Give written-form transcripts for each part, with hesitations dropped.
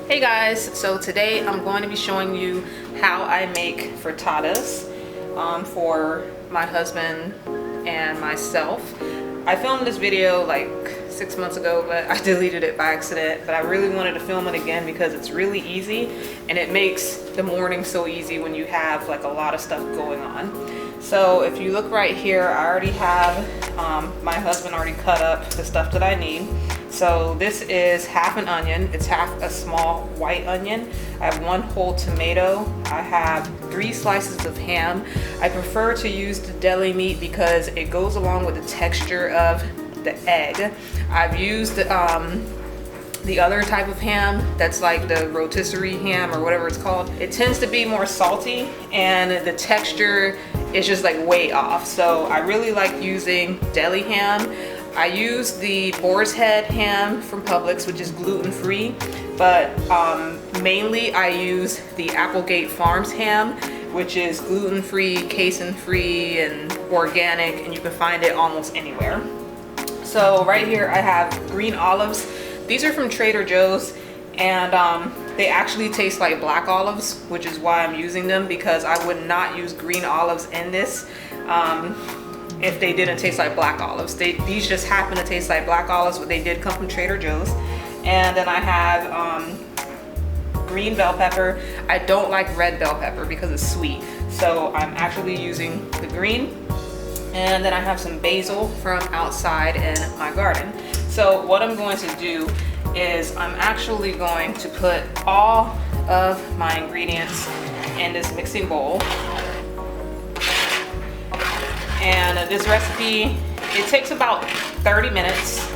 Hey guys, so today I'm going to be showing you how I make frittatas for my husband and myself. I filmed this video like 6 months ago, but I deleted it by accident. But I really wanted to film it again because it's really easy and it makes the morning so easy when you have like a lot of stuff going on. So if you look right here, I already have my husband already cut up the stuff that I need. So this is half an onion. It's half a small white onion. I have 1 whole tomato. I have 3 slices of ham. I prefer to use the deli meat because it goes along with the texture of the egg. I've used the other type of ham that's like the rotisserie ham or whatever it's called. It tends to be more salty and the texture is just like way off. So I really like using deli ham. I use the boar's head ham from Publix, which is gluten-free, but mainly I use the Applegate Farms ham, which is gluten-free, casein-free, and organic, and you can find it almost anywhere. So right here I have green olives. These are from Trader Joe's, and they actually taste like black olives, which is why I'm using them, because I would not use green olives in this if they didn't taste like black olives. These just happen to taste like black olives, but they did come from Trader Joe's. And then I have green bell pepper. I don't like red bell pepper because it's sweet, so I'm actually using the green. And then I have some basil from outside in my garden. So what I'm going to do is I'm actually going to put all of my ingredients in this mixing bowl. And this recipe, it takes about 30 minutes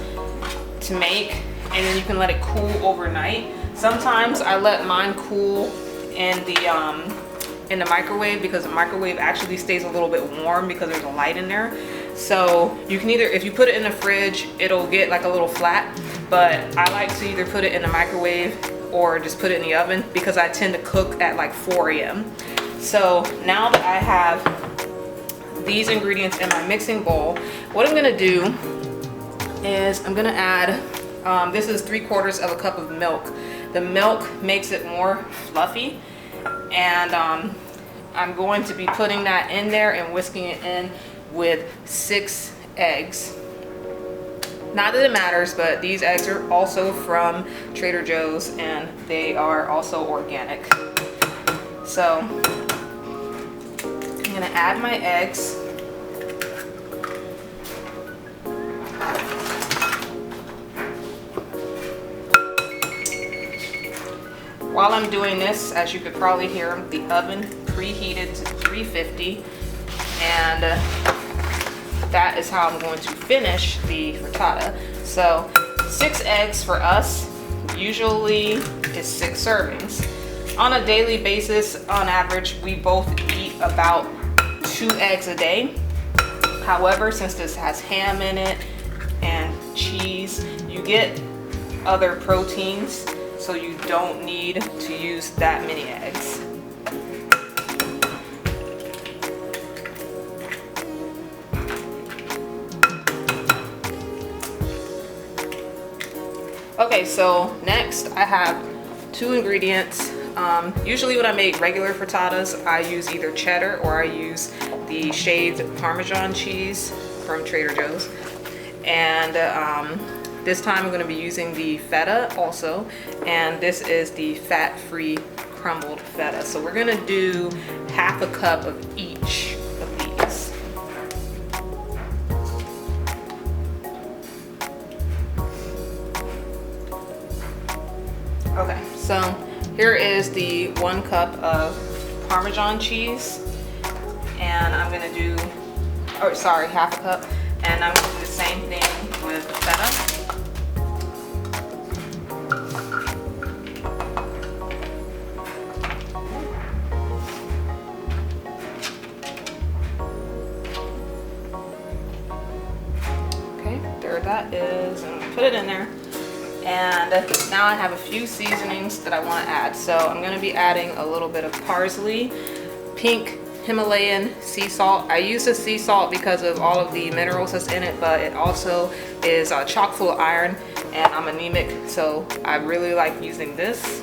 to make, and then you can let it cool overnight. Sometimes I let mine cool in the microwave because the microwave actually stays a little bit warm because there's a light in there. So you can either, if you put it in the fridge, it'll get like a little flat, but I like to either put it in the microwave or just put it in the oven because I tend to cook at like 4 a.m. So now that I have these ingredients in my mixing bowl, what I'm gonna do is I'm gonna add, this is 3/4 of a cup of milk. The milk makes it more fluffy, and I'm going to be putting that in there and whisking it in with 6 eggs. Not that it matters, but these eggs are also from Trader Joe's and they are also organic. So I'm gonna add my eggs. While I'm doing this, as you could probably hear, the oven preheated to 350, and that is how I'm going to finish the frittata. So 6 eggs for us usually is 6 servings. On a daily basis, on average, we both eat about 2 eggs a day. However, since this has ham in it and cheese, you get other proteins, so you don't need to use that many eggs. Okay, so next I have 2 ingredients. Usually when I make regular frittatas, I use either cheddar or I use the shaved Parmesan cheese from Trader Joe's. And this time I'm going to be using the feta also, and this is the fat-free crumbled feta. So we're going to do half a cup of each of these. Okay, so here is the 1 cup of Parmesan cheese, and I'm going to do, oh sorry, half a cup, and I'm going to do the same thing with the feta. There that is, and I'm gonna put it in there. And now I have a few seasonings that I want to add. So I'm going to be adding a little bit of parsley, pink Himalayan sea salt. I use the sea salt because of all of the minerals that's in it, but it also is chock full of iron, and I'm anemic, so I really like using this.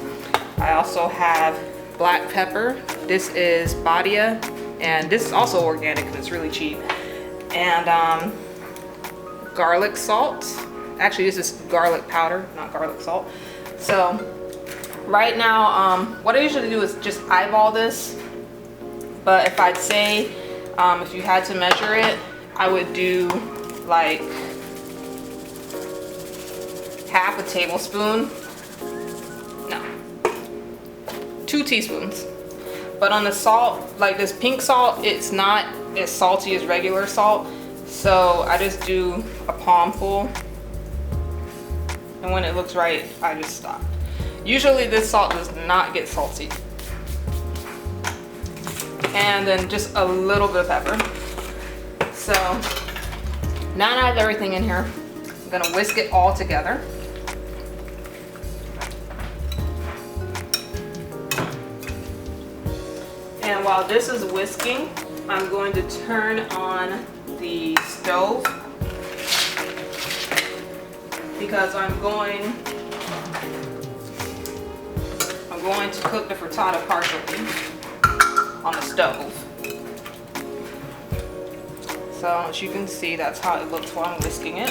I also have black pepper. This is Badia, and this is also organic and it's really cheap. And garlic salt. Actually, this is garlic powder, not garlic salt. So right now, what I usually do is just eyeball this. But if I'd say, if you had to measure it, I would do like half a tablespoon. No, 2 teaspoons. But on the salt, like this pink salt, it's not as salty as regular salt. So I just do a palmful. And when it looks right, I just stop. Usually this salt does not get salty. And then just a little bit of pepper. So now that I have everything in here, I'm gonna whisk it all together. And while this is whisking, I'm going to turn on the stove because I'm going to cook the frittata partially on the stove. So as you can see, that's how it looks while I'm whisking it.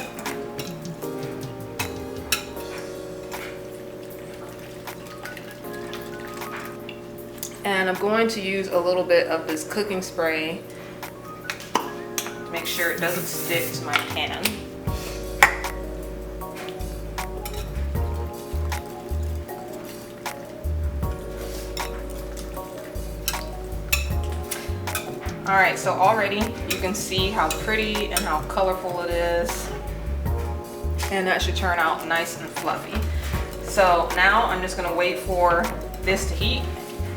And I'm going to use a little bit of this cooking spray to make sure it doesn't stick to my pan. Alright, so already you can see how pretty and how colorful it is. And that should turn out nice and fluffy. So now I'm just gonna wait for this to heat,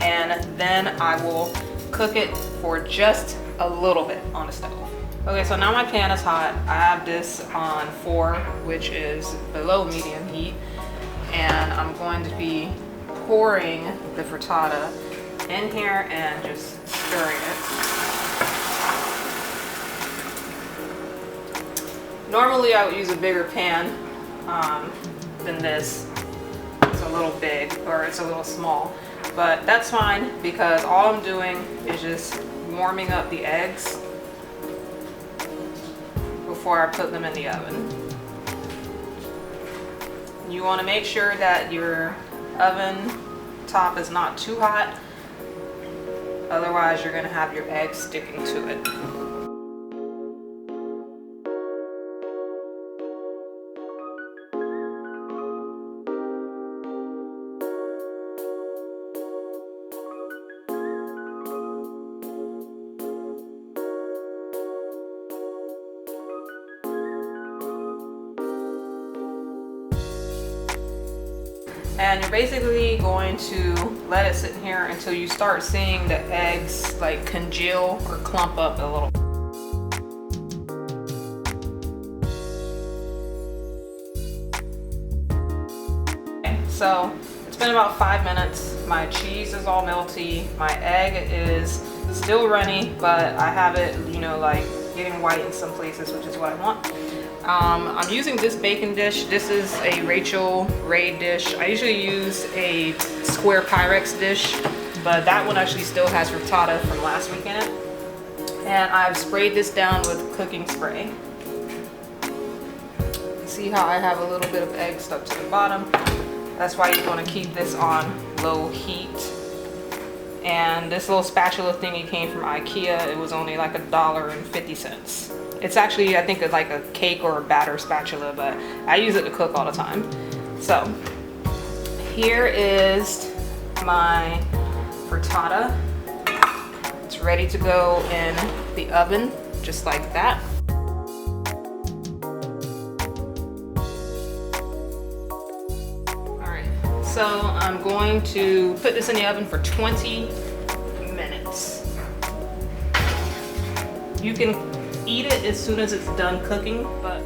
and then I will cook it for just a little bit on the stove. Okay, so now my pan is hot. I have this on 4, which is below medium heat. And I'm going to be pouring the frittata in here and just stirring it. Normally I would use a bigger pan than this. It's a little big, or it's a little small, but that's fine because all I'm doing is just warming up the eggs before I put them in the oven. You want to make sure that your oven top is not too hot, otherwise you're going to have your eggs sticking to it. And you're basically going to let it sit here until you start seeing the eggs like congeal or clump up a little. Okay, so it's been about 5 minutes. My cheese is all melty. My egg is still runny, but I have it, you know, like getting white in some places, which is what I want. I'm using this baking dish. This is a Rachel Ray dish. I usually use a square Pyrex dish, but that one actually still has frittata from last week in it. And I've sprayed this down with cooking spray. See how I have a little bit of egg stuck to the bottom? That's why you want to keep this on low heat. And this little spatula thingy came from IKEA. It was only like $1.50. It's actually, I think, like a cake or a batter spatula, but I use it to cook all the time. So here is my frittata. It's ready to go in the oven, just like that. All right, so I'm going to put this in the oven for 20 minutes. You can eat it as soon as it's done cooking, but